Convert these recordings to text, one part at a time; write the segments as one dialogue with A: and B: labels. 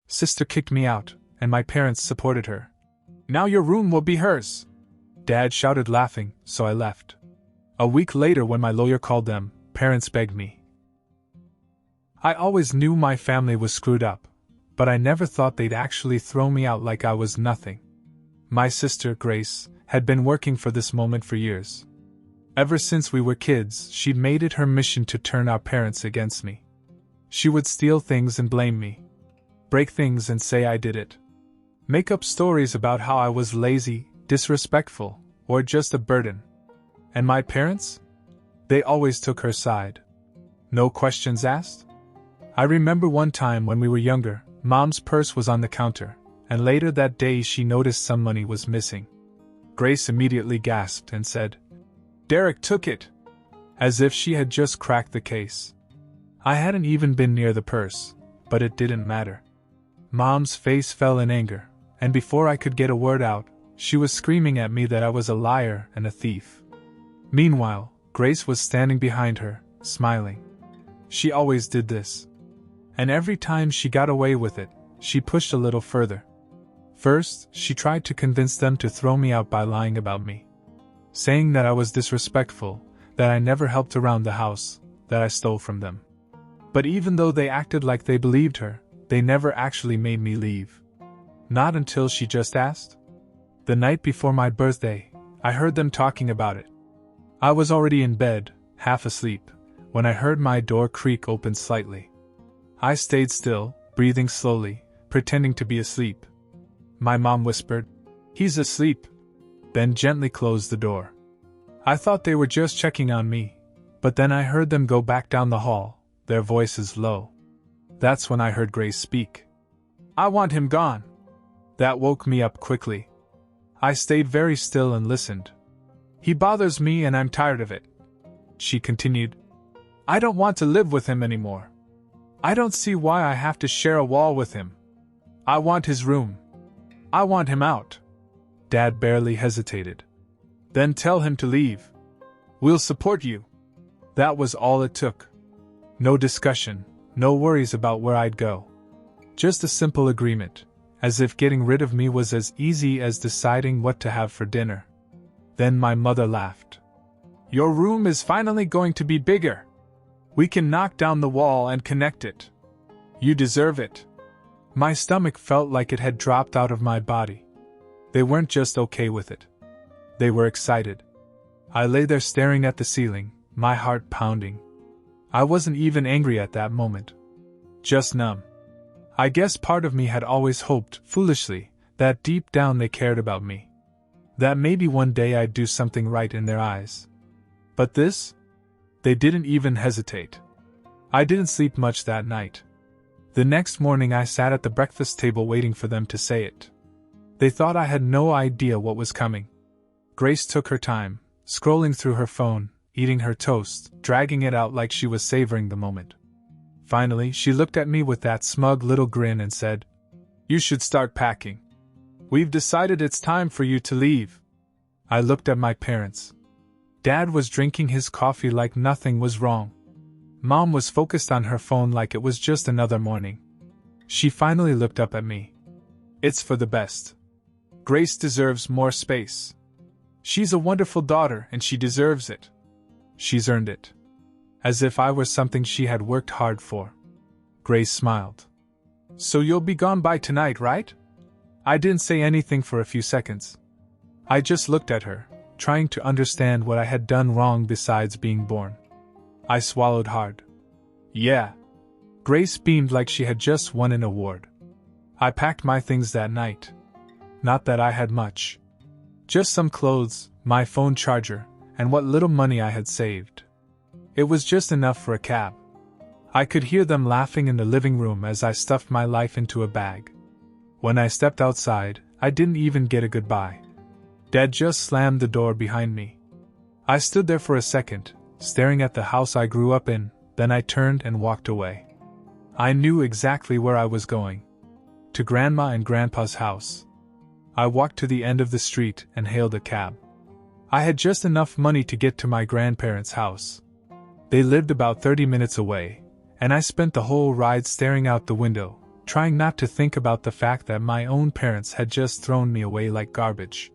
A: Sister kicked me out, and my parents supported her. Now your room will be hers. Dad shouted laughing, so I left. A week later when my lawyer called them, parents begged me. I always knew my family was screwed up, but I never thought they'd actually throw me out like I was nothing. My sister, Grace, had been working for this moment for years. Ever since we were kids, she'd made it her mission to turn our parents against me. She would steal things and blame me. Break things and say I did it. Make up stories about how I was lazy, disrespectful, or just a burden. And my parents? They always took her side. No questions asked? I remember one time when we were younger, Mom's purse was on the counter, and later that day she noticed some money was missing. Grace immediately gasped and said, "Derek took it," as if she had just cracked the case. I hadn't even been near the purse, but it didn't matter. Mom's face fell in anger, and before I could get a word out, she was screaming at me that I was a liar and a thief. Meanwhile, Grace was standing behind her, smiling. She always did this. And every time she got away with it, she pushed a little further. First, she tried to convince them to throw me out by lying about me. Saying that I was disrespectful, that I never helped around the house, that I stole from them. But even though they acted like they believed her, they never actually made me leave. Not until she just asked. The night before my birthday, I heard them talking about it. I was already in bed, half asleep, when I heard my door creak open slightly. I stayed still, breathing slowly, pretending to be asleep. My mom whispered, "He's asleep," then gently closed the door. I thought they were just checking on me, but then I heard them go back down the hall, their voices low. That's when I heard Grace speak. "I want him gone." That woke me up quickly. I stayed very still and listened. "He bothers me and I'm tired of it," she continued. "I don't want to live with him anymore. I don't see why I have to share a wall with him. I want his room. I want him out." Dad barely hesitated. "Then tell him to leave. We'll support you." That was all it took. No discussion, no worries about where I'd go. Just a simple agreement, as if getting rid of me was as easy as deciding what to have for dinner. Then my mother laughed. "Your room is finally going to be bigger. We can knock down the wall and connect it. You deserve it." My stomach felt like it had dropped out of my body. They weren't just okay with it. They were excited. I lay there staring at the ceiling, my heart pounding. I wasn't even angry at that moment. Just numb. I guess part of me had always hoped, foolishly, that deep down they cared about me. That maybe one day I'd do something right in their eyes. But this? They didn't even hesitate. I didn't sleep much that night. The next morning I sat at the breakfast table waiting for them to say it. They thought I had no idea what was coming. Grace took her time, scrolling through her phone, eating her toast, dragging it out like she was savoring the moment. Finally, she looked at me with that smug little grin and said, "You should start packing. We've decided it's time for you to leave." I looked at my parents. Dad was drinking his coffee like nothing was wrong. Mom was focused on her phone like it was just another morning. She finally looked up at me. "It's for the best. Grace deserves more space. She's a wonderful daughter and she deserves it. She's earned it." As if I were something she had worked hard for. Grace smiled. "So you'll be gone by tonight, right?" I didn't say anything for a few seconds. I just looked at her, trying to understand what I had done wrong besides being born. I swallowed hard. "Yeah." Grace beamed like she had just won an award. I packed my things that night. Not that I had much. Just some clothes, my phone charger, and what little money I had saved. It was just enough for a cab. I could hear them laughing in the living room as I stuffed my life into a bag. When I stepped outside, I didn't even get a goodbye. Dad just slammed the door behind me. I stood there for a second, staring at the house I grew up in, then I turned and walked away. I knew exactly where I was going. To Grandma and Grandpa's house. I walked to the end of the street and hailed a cab. I had just enough money to get to my grandparents' house. They lived about 30 minutes away, and I spent the whole ride staring out the window, trying not to think about the fact that my own parents had just thrown me away like garbage.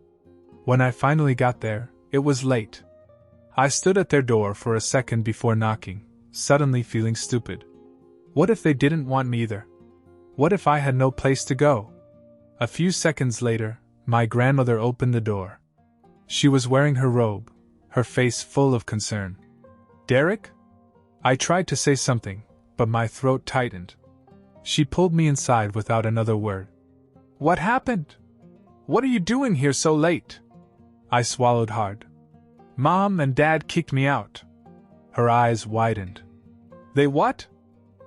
A: When I finally got there, it was late. I stood at their door for a second before knocking, suddenly feeling stupid. What if they didn't want me either? What if I had no place to go? A few seconds later, my grandmother opened the door. She was wearing her robe, her face full of concern. "Derek?" I tried to say something, but my throat tightened. She pulled me inside without another word. "What happened? What are you doing here so late?" I swallowed hard. "Mom and Dad kicked me out." Her eyes widened. "They what?"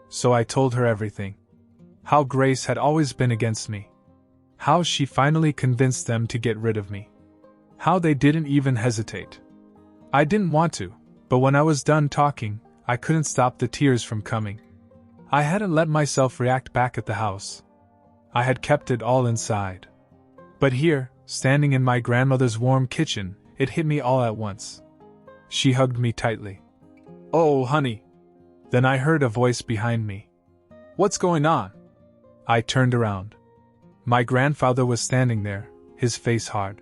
A: So I told her everything. How Grace had always been against me. How she finally convinced them to get rid of me. How they didn't even hesitate. I didn't want to, but when I was done talking, I couldn't stop the tears from coming. I hadn't let myself react back at the house. I had kept it all inside. But here, standing in my grandmother's warm kitchen, it hit me all at once. She hugged me tightly. "Oh, honey." Then I heard a voice behind me. "What's going on?" I turned around. My grandfather was standing there, his face hard.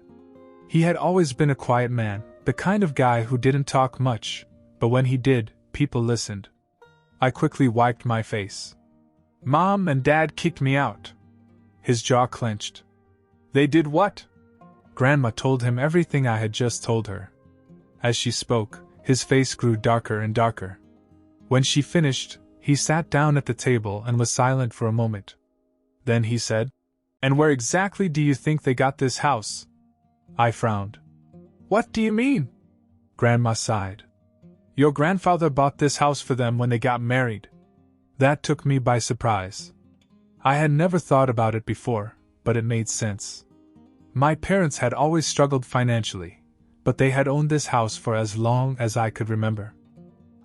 A: He had always been a quiet man, the kind of guy who didn't talk much, but when he did, people listened. I quickly wiped my face. "Mom and Dad kicked me out." His jaw clenched. "They did what?" Grandma told him everything I had just told her. As she spoke, his face grew darker and darker. When she finished, he sat down at the table and was silent for a moment. Then he said, "And where exactly do you think they got this house?" I frowned. "What do you mean?" Grandma sighed. "Your grandfather bought this house for them when they got married." That took me by surprise. I had never thought about it before, but it made sense. My parents had always struggled financially, but they had owned this house for as long as I could remember.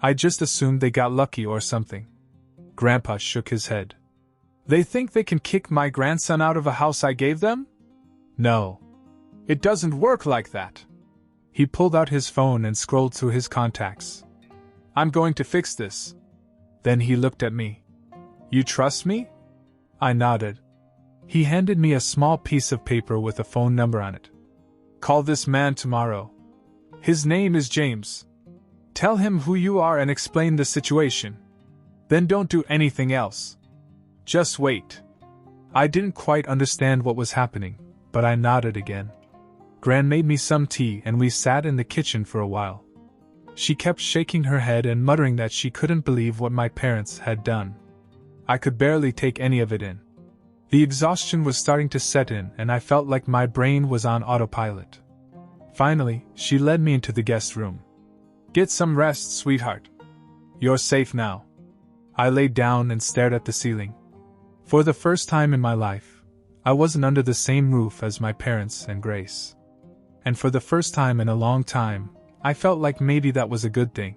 A: I just assumed they got lucky or something. Grandpa shook his head. "They think they can kick my grandson out of a house I gave them? No. It doesn't work like that." He pulled out his phone and scrolled through his contacts. "I'm going to fix this." Then he looked at me. "You trust me?" I nodded. He handed me a small piece of paper with a phone number on it. "Call this man tomorrow. His name is James. Tell him who you are and explain the situation. Then don't do anything else. Just wait." I didn't quite understand what was happening, but I nodded again. Gran made me some tea and we sat in the kitchen for a while. She kept shaking her head and muttering that she couldn't believe what my parents had done. I could barely take any of it in. The exhaustion was starting to set in and I felt like my brain was on autopilot. Finally, she led me into the guest room. "Get some rest, sweetheart. You're safe now." I laid down and stared at the ceiling. For the first time in my life, I wasn't under the same roof as my parents and Grace. And for the first time in a long time, I felt like maybe that was a good thing.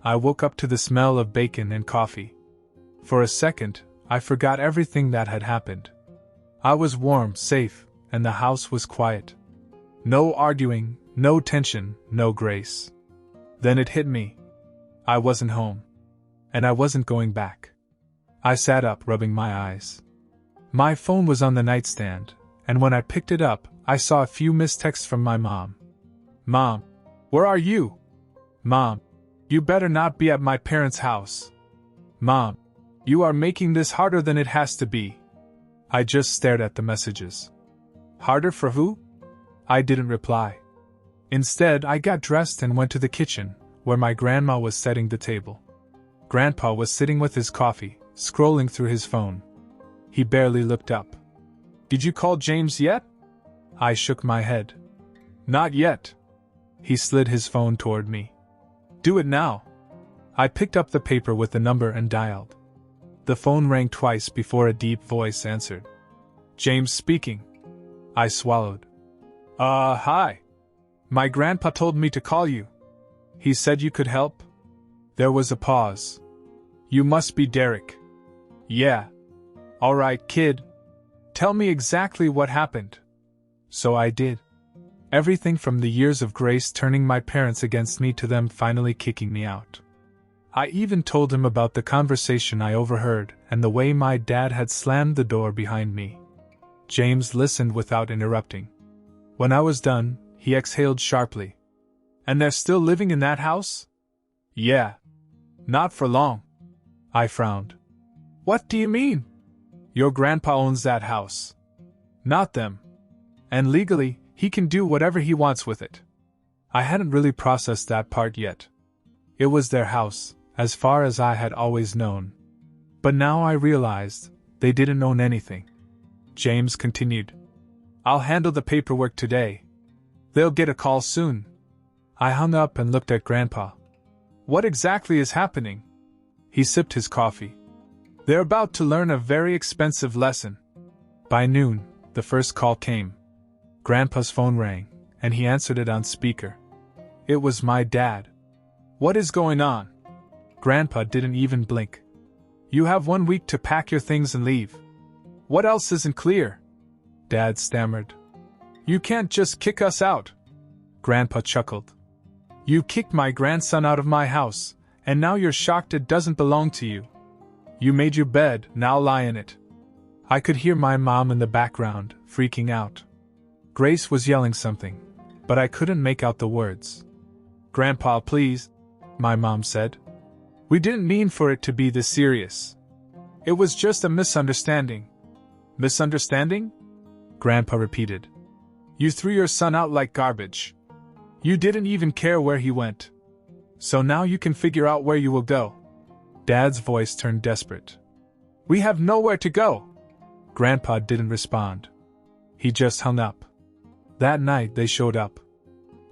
A: I woke up to the smell of bacon and coffee. For a second, I forgot everything that had happened. I was warm, safe, and the house was quiet. No arguing, no tension, no Grace. Then it hit me. I wasn't home. And I wasn't going back. I sat up, rubbing my eyes. My phone was on the nightstand, and when I picked it up, I saw a few missed texts from my mom. "Mom, where are you? Mom, you better not be at my parents' house. Mom, you are making this harder than it has to be." I just stared at the messages. Harder for who? I didn't reply. Instead, I got dressed and went to the kitchen, where my grandma was setting the table. Grandpa was sitting with his coffee, scrolling through his phone. He barely looked up. "Did you call James yet?" I shook my head. "Not yet." He slid his phone toward me. "Do it now." I picked up the paper with the number and dialed. The phone rang twice before a deep voice answered. "James speaking." I swallowed. Hi. My grandpa told me to call you. He said you could help?" There was a pause. "You must be Derek." "Yeah." "All right, kid. Tell me exactly what happened." So I did. Everything from the years of Grace turning my parents against me to them finally kicking me out. I even told him about the conversation I overheard and the way my dad had slammed the door behind me. James listened without interrupting. When I was done, he exhaled sharply. And they're still living in that house? Yeah. Not for long. I frowned. What do you mean? Your grandpa owns that house. Not them. And legally, he can do whatever he wants with it. I hadn't really processed that part yet. It was their house, as far as I had always known. But now I realized they didn't own anything. James continued. I'll handle the paperwork today. They'll get a call soon. I hung up and looked at Grandpa. What exactly is happening? He sipped his coffee. They're about to learn a very expensive lesson. By noon, the first call came. Grandpa's phone rang, and he answered it on speaker. It was my dad. What is going on? Grandpa didn't even blink. You have 1 week to pack your things and leave. What else isn't clear? Dad stammered. You can't just kick us out. Grandpa chuckled. You kicked my grandson out of my house, and now you're shocked it doesn't belong to you. You made your bed, now lie in it. I could hear my mom in the background, freaking out. Grace was yelling something, but I couldn't make out the words. Grandpa, please, my mom said. We didn't mean for it to be this serious. It was just a misunderstanding. Misunderstanding? Grandpa repeated. You threw your son out like garbage. You didn't even care where he went. So now you can figure out where you will go. Dad's voice turned desperate. We have nowhere to go. Grandpa didn't respond. He just hung up. That night they showed up.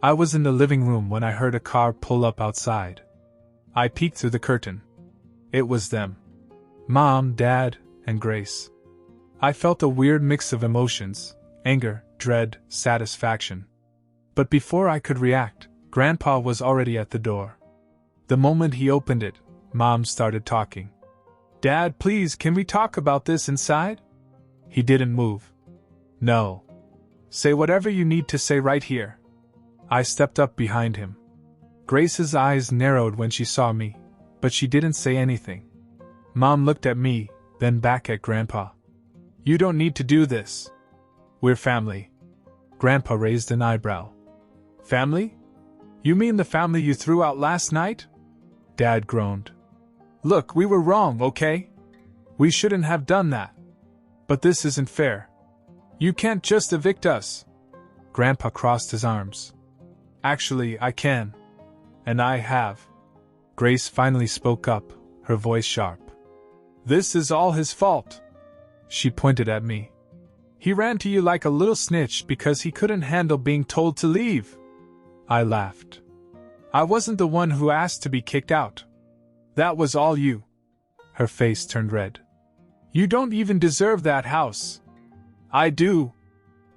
A: I was in the living room when I heard a car pull up outside. I peeked through the curtain. It was them. Mom, Dad, and Grace. I felt a weird mix of emotions, anger, dread, satisfaction. But before I could react, Grandpa was already at the door. The moment he opened it, Mom started talking. Dad, please, can we talk about this inside? He didn't move. No. Say whatever you need to say right here. I stepped up behind him. Grace's eyes narrowed when she saw me, but she didn't say anything. Mom looked at me, then back at Grandpa. You don't need to do this. We're family. Grandpa raised an eyebrow. Family? You mean the family you threw out last night? Dad groaned. Look, we were wrong, okay? We shouldn't have done that. But this isn't fair. You can't just evict us. Grandpa crossed his arms. Actually, I can. And I have. Grace finally spoke up, her voice sharp. This is all his fault. She pointed at me. He ran to you like a little snitch because he couldn't handle being told to leave. I laughed. I wasn't the one who asked to be kicked out. That was all you. Her face turned red. You don't even deserve that house. I do.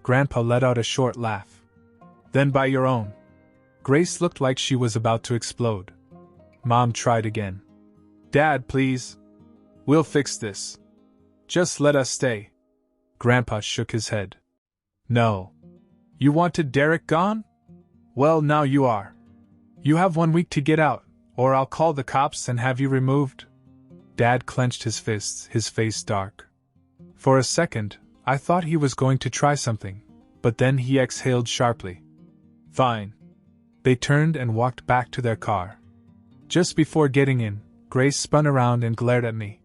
A: Grandpa let out a short laugh. Then by your own. Grace looked like she was about to explode. Mom tried again. Dad, please. We'll fix this. Just let us stay. Grandpa shook his head. No. You wanted Derek gone? Well, now you are. You have 1 week to get out, or I'll call the cops and have you removed. Dad clenched his fists, his face dark. For a second, I thought he was going to try something, but then he exhaled sharply. Fine. They turned and walked back to their car. Just before getting in, Grace spun around and glared at me.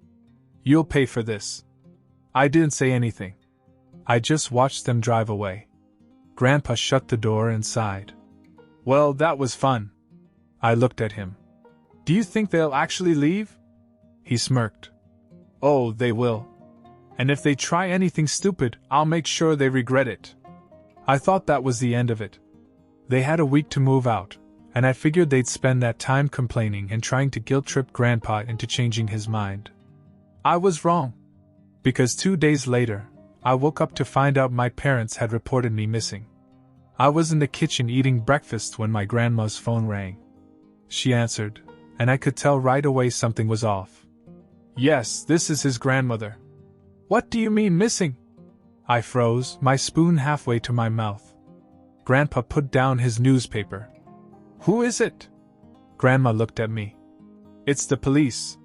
A: You'll pay for this. I didn't say anything. I just watched them drive away. Grandpa shut the door and sighed. Well, that was fun. I looked at him. Do you think they'll actually leave? He smirked. Oh, they will. And if they try anything stupid, I'll make sure they regret it. I thought that was the end of it. They had a week to move out, and I figured they'd spend that time complaining and trying to guilt-trip Grandpa into changing his mind. I was wrong. Because 2 days later, I woke up to find out my parents had reported me missing. I was in the kitchen eating breakfast when my grandma's phone rang. She answered, and I could tell right away something was off. Yes, this is his grandmother. What do you mean missing? I froze, my spoon halfway to my mouth. Grandpa put down his newspaper. Who is it? Grandma looked at me. It's the police.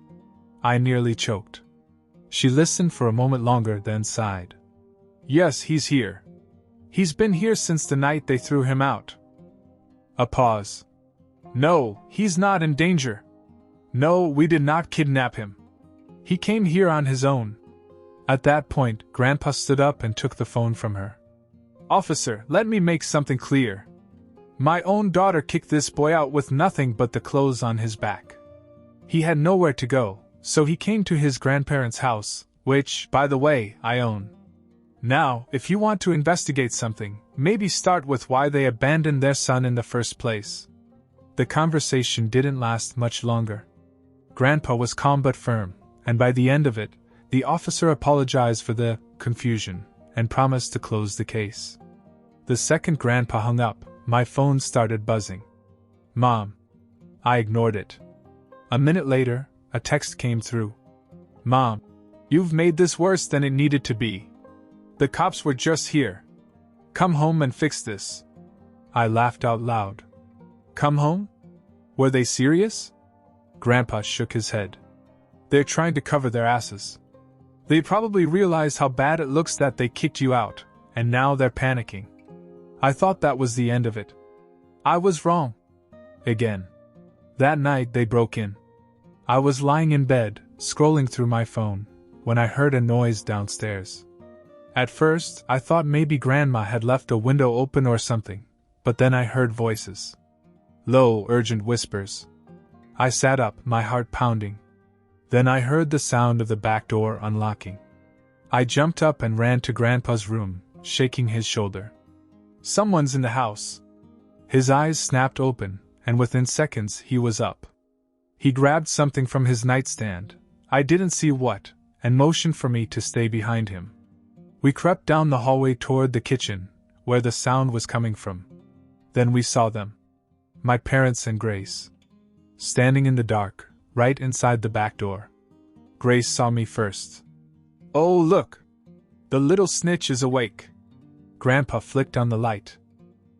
A: I nearly choked. She listened for a moment longer, then sighed. Yes, he's here. He's been here since the night they threw him out. A pause. No, he's not in danger. No, we did not kidnap him. He came here on his own. At that point, Grandpa stood up and took the phone from her. Officer, let me make something clear. My own daughter kicked this boy out with nothing but the clothes on his back. He had nowhere to go, so he came to his grandparents' house, which, by the way, I own. Now, if you want to investigate something, maybe start with why they abandoned their son in the first place. The conversation didn't last much longer. Grandpa was calm but firm, and by the end of it, the officer apologized for the confusion and promised to close the case. The second Grandpa hung up, my phone started buzzing. Mom. I ignored it. A minute later, a text came through. Mom, you've made this worse than it needed to be. The cops were just here. Come home and fix this. I laughed out loud. Come home? Were they serious? Grandpa shook his head. They're trying to cover their asses. They probably realize how bad it looks that they kicked you out, and now they're panicking. I thought that was the end of it. I was wrong. Again. That night they broke in. I was lying in bed, scrolling through my phone, when I heard a noise downstairs. At first, I thought maybe Grandma had left a window open or something, but then I heard voices. Low, urgent whispers. I sat up, my heart pounding. Then I heard the sound of the back door unlocking. I jumped up and ran to Grandpa's room, shaking his shoulder. Someone's in the house. His eyes snapped open, and within seconds he was up. He grabbed something from his nightstand, I didn't see what, and motioned for me to stay behind him. We crept down the hallway toward the kitchen, where the sound was coming from. Then we saw them. My parents and Grace. Standing in the dark, right inside the back door. Grace saw me first. Oh, look! The little snitch is awake. Grandpa flicked on the light.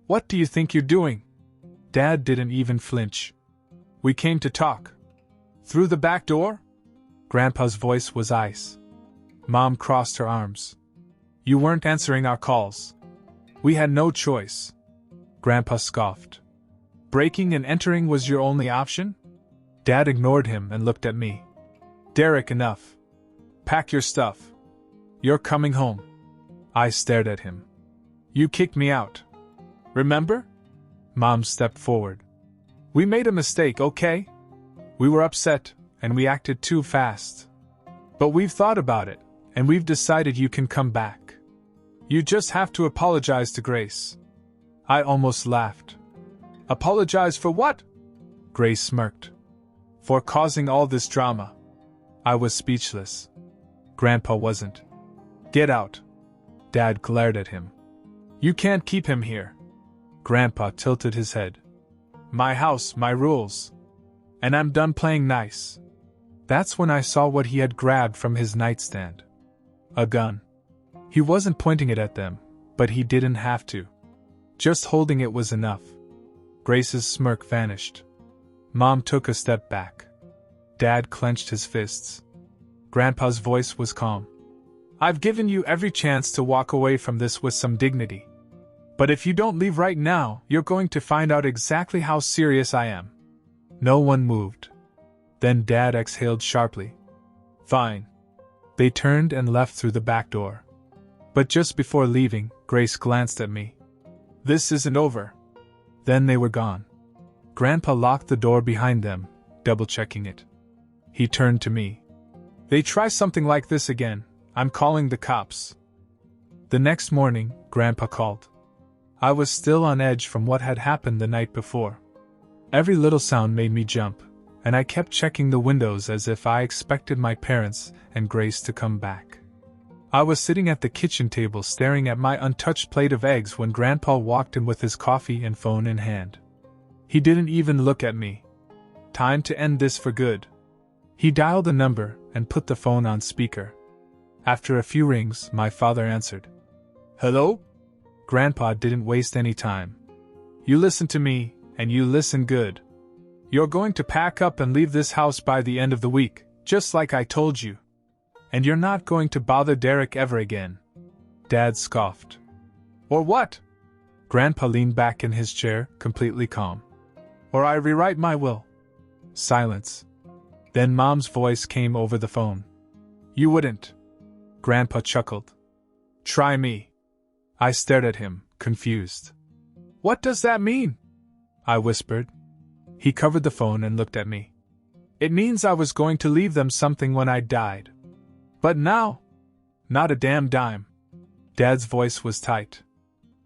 A: What do you think you're doing? Dad didn't even flinch. We came to talk. Through the back door? Grandpa's voice was ice. Mom crossed her arms. You weren't answering our calls. We had no choice. Grandpa scoffed. Breaking and entering was your only option? Dad ignored him and looked at me. Derek, enough. Pack your stuff. You're coming home. I stared at him. You kicked me out. Remember? Mom stepped forward. We made a mistake, okay? We were upset, and we acted too fast. But we've thought about it, and we've decided you can come back. You just have to apologize to Grace. I almost laughed. Apologize for what? Grace smirked. For causing all this drama. I was speechless. Grandpa wasn't. Get out. Dad glared at him. You can't keep him here. Grandpa tilted his head. My house, my rules. And I'm done playing nice. That's when I saw what he had grabbed from his nightstand. A gun. He wasn't pointing it at them, but he didn't have to. Just holding it was enough. Grace's smirk vanished. Mom took a step back. Dad clenched his fists. Grandpa's voice was calm. I've given you every chance to walk away from this with some dignity. But if you don't leave right now, you're going to find out exactly how serious I am. No one moved. Then Dad exhaled sharply. Fine. They turned and left through the back door. But just before leaving, Grace glanced at me. This isn't over. Then they were gone. Grandpa locked the door behind them, double-checking it. He turned to me. They try something like this again, I'm calling the cops. The next morning, Grandpa called. I was still on edge from what had happened the night before. Every little sound made me jump, and I kept checking the windows as if I expected my parents and Grace to come back. I was sitting at the kitchen table staring at my untouched plate of eggs when Grandpa walked in with his coffee and phone in hand. He didn't even look at me. Time to end this for good. He dialed a number and put the phone on speaker. After a few rings, my father answered. Hello? Grandpa didn't waste any time. You listen to me, and you listen good. You're going to pack up and leave this house by the end of the week, just like I told you. And you're not going to bother Derek ever again. Dad scoffed. Or what? Grandpa leaned back in his chair, completely calm. Or I rewrite my will. Silence. Then Mom's voice came over the phone. You wouldn't. Grandpa chuckled. Try me. I stared at him, confused. What does that mean? I whispered. He covered the phone and looked at me. It means I was going to leave them something when I died. But now? Not a damn dime. Dad's voice was tight.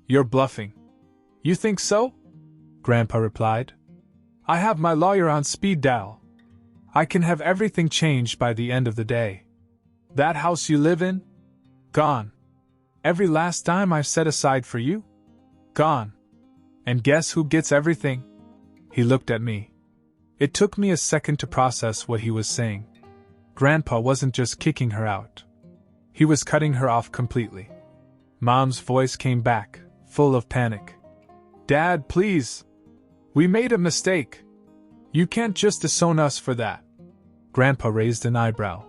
A: You're bluffing. You think so? Grandpa replied. I have my lawyer on speed dial. I can have everything changed by the end of the day. That house you live in? Gone. Every last dime I've set aside for you? Gone. And guess who gets everything? He looked at me. It took me a second to process what he was saying. Grandpa wasn't just kicking her out. He was cutting her off completely. Mom's voice came back, full of panic. Dad, please. We made a mistake. You can't just disown us for that. Grandpa raised an eyebrow.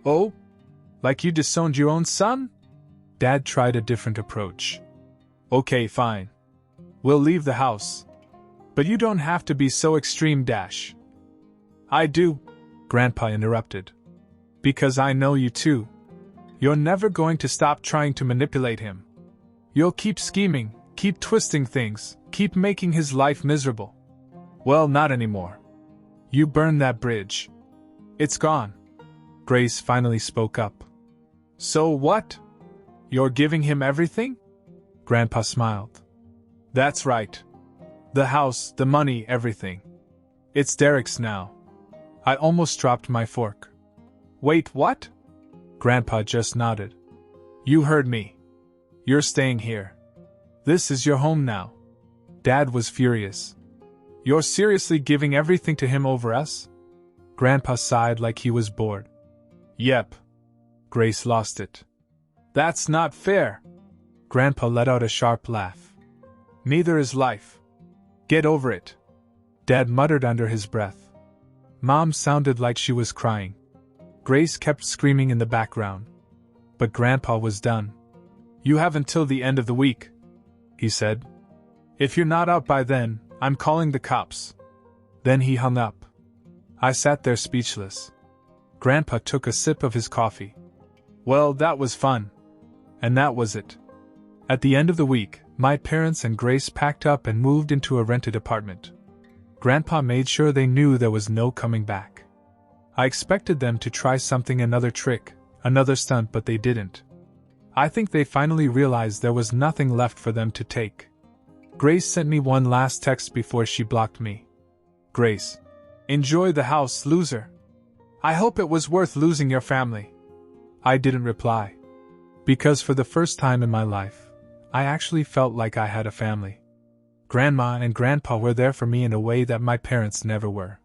A: Oh? Like you disowned your own son? Dad tried a different approach. Okay, fine. We'll leave the house. But you don't have to be so extreme, Dash. I do, Grandpa interrupted. Because I know you too. You're never going to stop trying to manipulate him. You'll keep scheming, keep twisting things, keep making his life miserable. Well, not anymore. You burned that bridge. It's gone. Grace finally spoke up. So what? You're giving him everything? Grandpa smiled. That's right. The house, the money, everything. It's Derek's now. I almost dropped my fork. Wait, what? Grandpa just nodded. You heard me. You're staying here. This is your home now. Dad was furious. You're seriously giving everything to him over us? Grandpa sighed like he was bored. Yep. Grace lost it. That's not fair. Grandpa let out a sharp laugh. Neither is life. Get over it. Dad muttered under his breath. Mom sounded like she was crying. Grace kept screaming in the background. But Grandpa was done. You have until the end of the week, he said. If you're not out by then, I'm calling the cops. Then he hung up. I sat there speechless. Grandpa took a sip of his coffee. Well, that was fun. And that was it. At the end of the week, my parents and Grace packed up and moved into a rented apartment. Grandpa made sure they knew there was no coming back. I expected them to try another trick, another stunt, but they didn't. I think they finally realized there was nothing left for them to take. Grace sent me one last text before she blocked me. Grace. Enjoy the house, loser. I hope it was worth losing your family. I didn't reply. Because for the first time in my life, I actually felt like I had a family. Grandma and Grandpa were there for me in a way that my parents never were.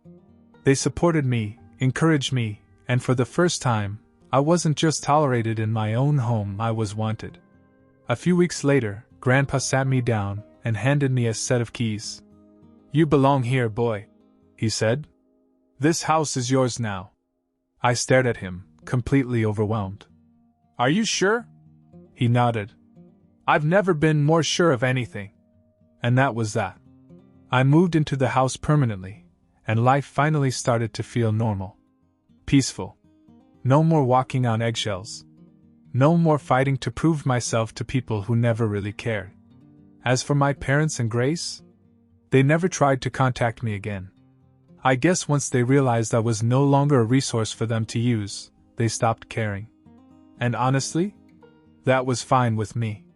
A: They supported me, encouraged me, and for the first time, I wasn't just tolerated in my own home, I was wanted. A few weeks later, Grandpa sat me down and handed me a set of keys. You belong here, boy, he said. This house is yours now. I stared at him, completely overwhelmed. Are you sure? He nodded. I've never been more sure of anything. And that was that. I moved into the house permanently, and life finally started to feel normal. Peaceful. No more walking on eggshells. No more fighting to prove myself to people who never really cared. As for my parents and Grace, they never tried to contact me again. I guess once they realized I was no longer a resource for them to use, they stopped caring. And honestly, that was fine with me.